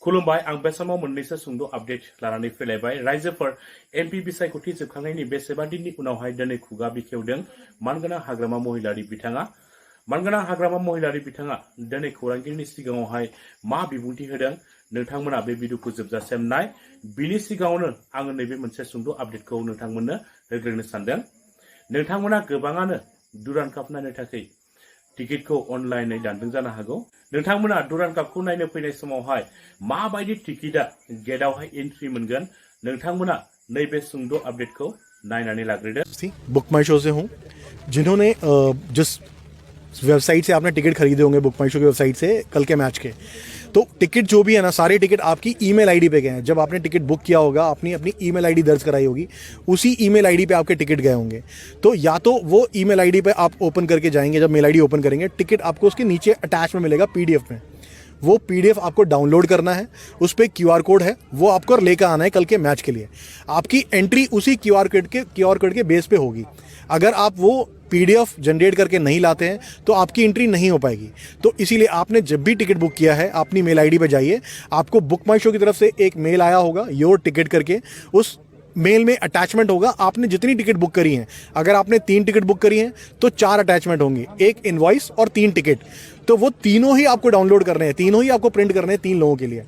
खुलुमबाय आं बे समाव मोननैसो सुंद' आपडेट लानानै फैलायबाय। रायजोफोर एमपि बिसायख'थि जोबखांनायनि बेसेबा दिननि उनावहाय दिनै खुगा बेखेवदों मानगोनां हाग्रामा महिलारि बिथाङा। मानगोनां हाग्रामा महिलारि बिथाङा दिनै खौरांगिरिनि सिगाङावहाय मा बिबुंथि होदों नोंथांमोना बे भिडिअखौ जोबजासिम नाय। बिनि सिगाङावनो आङो नैबे मोनसे सुंद' आपडेटखौ नोंथांमोननो होग्रोनो सानदों। नोंथांमोना गोबाङानो दुरान्ड काप नायनो थाखाय टिकेटखौ अनलाइनै दानदों जानो हागौ। नोंथांमोना दुरान्ड कापखौ नायनो फैनाय समावहाय माबायदि टिकेटआ गेटआवहाय एन्ट्रि मोनगोन नोंथांमोना नैबे सुंद' अपडेटखौ नायनानै लाग्रोदो। बुक माई शो से हूँ। जिन्होंने जिस वेबसाइट से आपने टिकट खरीदे होंगे बुक माई शो की वेबसाइट से कल के मैच के, तो टिकट जो भी है ना, सारे टिकट आपकी ईमेल आईडी पे गए हैं। जब आपने टिकट बुक किया होगा, आपने अपनी ईमेल आईडी दर्ज कराई होगी, उसी ईमेल आईडी पे आपके टिकट गए होंगे। तो या तो वो ईमेल आईडी पे आप ओपन करके जाएंगे, जब मेल आईडी ओपन करेंगे टिकट आपको उसके नीचे अटैच में मिलेगा पीडीएफ में। वो पीडीएफ आपको डाउनलोड करना है, उस पर क्यूआर कोड है, वो आपको लेकर आना है कल के मैच के लिए। आपकी एंट्री उसी क्यूआर कोड के बेस पे होगी। अगर आप वो पीडीएफ जनरेट करके नहीं लाते हैं तो आपकी एंट्री नहीं हो पाएगी। तो इसीलिए आपने जब भी टिकट बुक किया है, अपनी मेल आईडी पे जाइए, आपको बुक माई शो की तरफ से एक मेल आया होगा योर टिकट करके। उस मेल में अटैचमेंट होगा आपने जितनी टिकट बुक करी हैं। अगर आपने 3 टिकट बुक करी हैं तो 4 अटैचमेंट होंगे, 1 इनवॉइस और 3 टिकट। तो वो तीनों ही आपको डाउनलोड करने हैं, तीनों ही आपको प्रिंट करने हैं 3 लोगों के लिए।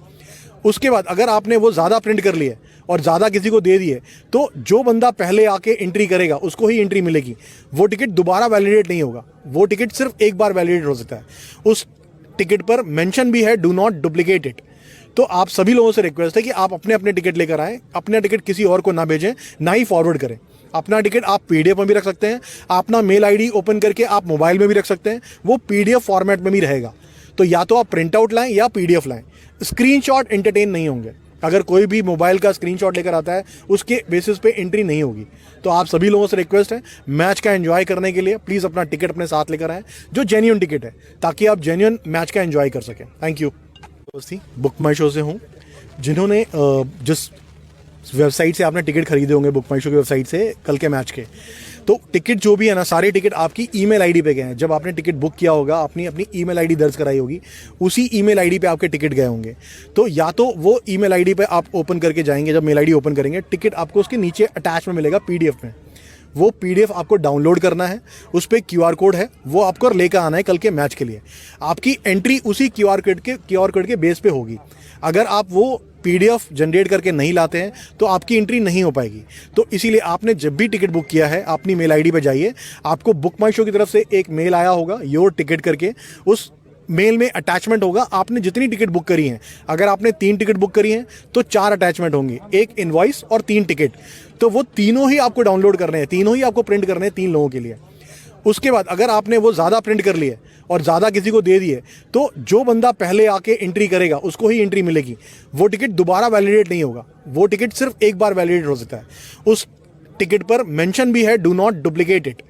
उसके बाद अगर आपने वो ज़्यादा प्रिंट कर लिए और ज़्यादा किसी को दे दिए, तो जो बंदा पहले आके एंट्री करेगा उसको ही एंट्री मिलेगी। वो टिकट दोबारा वैलिडेट नहीं होगा, वो टिकट सिर्फ एक बार वैलिडेट हो सकता है। उस टिकट पर मेंशन भी है डू नॉट डुप्लीकेट इट। तो आप सभी लोगों से रिक्वेस्ट है कि आप अपने अपने टिकट लेकर आएँ, अपने टिकट किसी और को ना भेजें, ना ही फॉरवर्ड करें। अपना टिकट आप पीडीएफ में भी रख सकते हैं, अपना मेल आईडी ओपन करके आप मोबाइल में भी रख सकते हैं, वो पीडीएफ फॉर्मेट में भी रहेगा। तो या तो आप प्रिंट आउट लाएं या पीडीएफ लाएं। स्क्रीनशॉट एंटरटेन नहीं होंगे। अगर कोई भी मोबाइल का स्क्रीनशॉट लेकर आता है उसके बेसिस पे एंट्री नहीं होगी। तो आप सभी लोगों से रिक्वेस्ट है, मैच का एंजॉय करने के लिए प्लीज़ अपना टिकट अपने साथ लेकर आएँ, जो जेन्युइन टिकट है, ताकि आप जेन्युइन मैच का एंजॉय कर सकें। Thank you. Book my show से हूँ। जिन्होंने जिस वेबसाइट से आपने टिकट खरीदे होंगे बुक माई शो की वेबसाइट से कल के मैच के, तो टिकट जो भी है ना, सारे टिकट आपकी ईमेल आईडी पे गए हैं। जब आपने टिकट बुक किया होगा, आपने अपनी ईमेल आईडी दर्ज कराई होगी, उसी ईमेल आईडी पे आपके टिकट गए होंगे। तो या तो वो ईमेल आईडी पे आप ओपन करके जाएंगे, जब मेल आईडी ओपन करेंगे टिकट आपको उसके नीचे अटैच में मिलेगा पीडीएफ में। वो पीडीएफ आपको डाउनलोड करना है, उस पर क्यूआर कोड है, वो आपको लेकर आना है कल के मैच के लिए। आपकी एंट्री उसी क्यूआर कोड के बेस पे होगी। अगर आप वो पीडीएफ जनरेट करके नहीं लाते हैं तो आपकी एंट्री नहीं हो पाएगी। तो इसीलिए आपने जब भी टिकट बुक किया है, अपनी मेल आईडी पे जाइए, आपको बुक माई शो की तरफ से एक मेल आया होगा योर टिकट करके। उस मेल में अटैचमेंट होगा आपने जितनी टिकट बुक करी हैं। अगर आपने 3 टिकट बुक करी हैं तो 4 अटैचमेंट होंगे, 1 इनवॉइस और 3 टिकट। तो वो तीनों ही आपको डाउनलोड करने हैं, तीनों ही आपको प्रिंट करने हैं 3 लोगों के लिए। उसके बाद अगर आपने वो ज़्यादा प्रिंट कर लिए और ज़्यादा किसी को दे दिए, तो जो बंदा पहले आके एंट्री करेगा उसको ही एंट्री मिलेगी। वो टिकट दोबारा वैलिडेट नहीं होगा, वो टिकट सिर्फ एक बार वैलिडेट हो सकता है। उस टिकट पर मेंशन भी है डू नॉट डुप्लीकेट इट।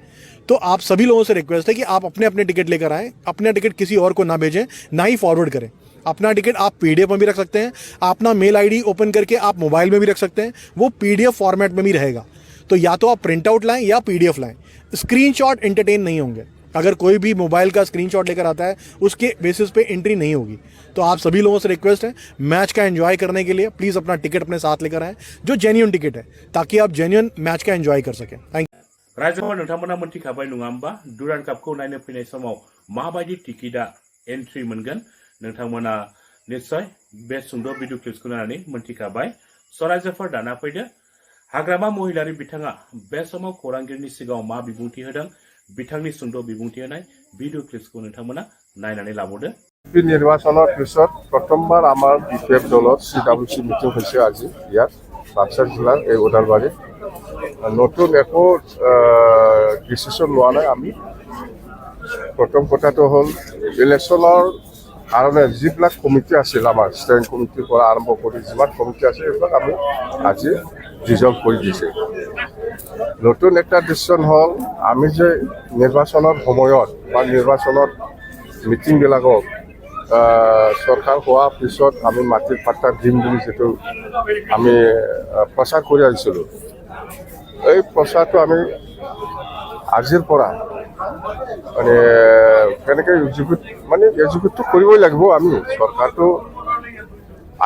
तो आप सभी लोगों से रिक्वेस्ट है कि आप अपने अपने टिकट लेकर आएँ, अपने टिकट किसी और को ना भेजें, ना ही फॉरवर्ड करें। अपना टिकट आप पीडीएफ में भी रख सकते हैं, अपना मेल आईडी ओपन करके आप मोबाइल में भी रख सकते हैं, वो पीडीएफ फॉर्मेट में भी रहेगा। तो या तो आप प्रिंट आउट लाएं या पीडीएफ लाएं। स्क्रीनशॉट एंटरटेन नहीं होंगे। अगर कोई भी मोबाइल का स्क्रीनशॉट लेकर आता है उसके बेसिस पे एंट्री नहीं होगी। तो आप सभी लोगों से रिक्वेस्ट है, मैच का एंजॉय करने के लिए प्लीज़ अपना टिकट अपने साथ लेकर आएँ, जो जेन्युइन टिकट है, ताकि आप जेन्युइन मैच का एंजॉय कर सकें। Thank you. रायजोफोर नोंथांमोना मोनथिखाबाय नङा होमबा दुरान्ड कापखौ नायनो फैनाय समाव माबायदि टिकेटआ एन्ट्रि मोनगोन नोंथांमोना निश्चय बे सुंद' भिडिअ क्लिप्सखौ नायनानै मोनथिखाबाय। रायजोफोर दाना फैदो। हाग्रामा महिलारि बिथाङा बे समाव खौरांगिरिनि सिगाङाव मा बिबुंथि होदों बिथांनि सुंद' बिबुंथि होनाय भिडिअ क्लिप्सखौ नोंथांमोना नायनानै लाबावदो। নিৰ্বাচনৰ পিছত প্ৰথমবাৰ আমাৰ বিপিএফ দলত CWC মিটিং হৈছে আজি ইয়াত বাক্সা জিলাৰ এই ওদালবাৰীত। নতুন একো ডিচিশ্যন লোৱা নাই আমি। প্ৰথম কথাটো হ'ল ইলেকশ্যনৰ কাৰণে যিবিলাক কমিটি আছিল, আমাৰ ষ্টেণ্ডিং কমিটিৰ পৰা আৰম্ভ কৰি যিমান কমিটি আছে সেইবিলাক আমি আজি ডিজলভ কৰি দিছে। নতুন একটা ডিচিশ্যন হ'ল আমি যে নিৰ্বাচনৰ সময়ত বা নিৰ্বাচনত মিটিংবিলাকক চৰকাৰ হোৱাৰ পিছত আমি মাটিৰ পাট্টা দিম বুলি যিটো আমি প্ৰচাৰ কৰি আহিছিলোঁ, এই প্ৰচাৰটো আমি আজিৰ পৰা মানে কেনেকৈ এক্সিকিউটটো কৰিবই লাগিব। আমি চৰকাৰটো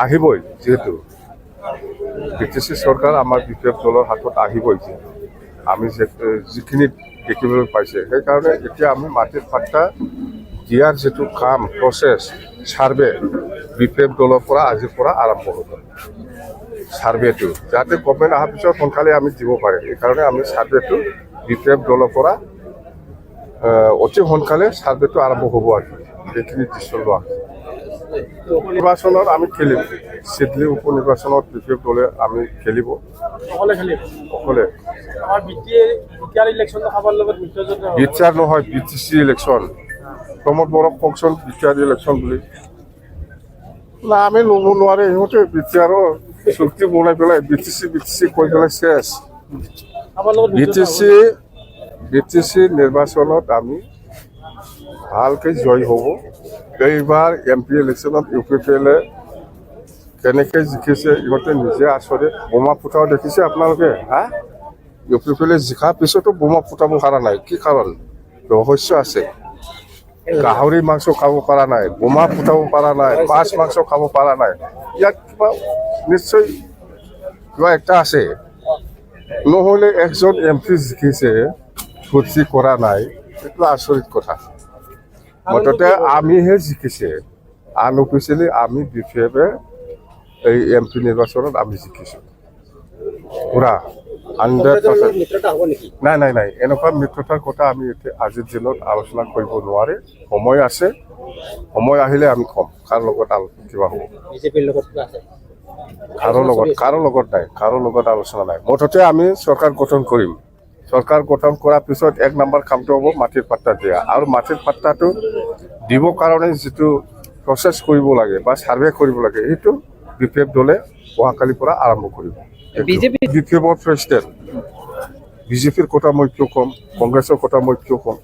আহিবই যিহেতু বিটিসি চৰকাৰ আমাৰ বিপিএফ দলৰ হাতত আহিবই আমি যিখিনি দেখিবলৈ পাইছে সেইকাৰণে এতিয়া আমি মাটিৰ পাট্টা দিয়াৰ যিটো কাম প্ৰচেছ সাৰ্ভে বিপিএফ দলৰ পৰা আজিৰ পৰা আৰম্ভ হ'ব সাৰ্ভেটো যাতে গভৰ্ণমেণ্ট অহাৰ পিছত সোনকালে আমি দিব পাৰে এইকাৰণে আমি সাৰ্ভেটো বিপিএফ দলৰ পৰা অতি সোনকালে সাৰ্ভেটো আৰম্ভ হ'ব আৰু এইখিনি দৃশ্য লোৱা নিৰ্বাচনত আমি খেলিম চিডলি উপ নিৰ্বাচনত বিপিএফ দলে আমি খেলিব অকলে বিটিআৰ নহয় বিটিসি ইলেকশ্যন প্ৰমোদ বড়োক কওকচোন বিটিআৰ ইলেকশ্যন বুলি না আমি ল'ব নোৱাৰে ইহঁতে বিটিআৰৰ চুক্তি বনাই পেলাই বিটিসি কৈ পেলাই শেষ বিটিসি নিৰ্বাচনত আমি ভালকৈ জয় হ'ব এইবাৰ এমপি ইলেকশ্যনত ইউপিপিএলে কেনেকৈ জিকিছে ইহঁতে নিজে আচৰিত বোমা ফুটাও দেখিছে আপোনালোকে হা ইউপিপিএলে জিকাৰ পিছতো বোমা ফুটাব পৰা নাই কি কাৰণ ৰহস্য আছে গাহৰি মাংস খাব পৰা নাই বোমা ফুটাব পৰা নাই মাছ মাংস খাব পৰা নাই ইয়াত কিবা নিশ্চয় কিবা একটা আছে নহ'লে একজন এমপি জিকিছে ফুৰ্তি কৰা নাই এইটো আচৰিত কথা মুঠতে আমিহে জিকিছে আনঅফিচিয়েলি আমি বিপিএফে এই এমপি নিৰ্বাচনত আমি জিকিছোঁ পুৰা 100%। নাই এনেকুৱা মিত্ৰতাৰ কথা আমি এতিয়া আজিৰ দিনত আলোচনা কৰিব নোৱাৰে সময় আছে সময় আহিলে আমি ক'ম কাৰ লগত কিবা হ'ব কাৰো লগত আলোচনা নাই মুঠতে আমি চৰকাৰ গঠন কৰিম চৰকাৰ গঠন কৰাৰ পিছত 1 নম্বৰ কামটো হ'ব মাটিৰ পাট্টা দিয়া আৰু মাটিৰ পাট্টাটো দিবৰ কাৰণে যিটো প্ৰচেছ কৰিব লাগে বা সাৰ্ভে কৰিব লাগে সেইটো বিপিএফ দলে অহাকালিৰ পৰা আৰম্ভ কৰিব বিপিএফৰ প্ৰেচিডেণ্ট বিজেপিৰ কথা মই কিয় ক'ম কংগ্ৰেছৰ কথা মই কিয় ক'ম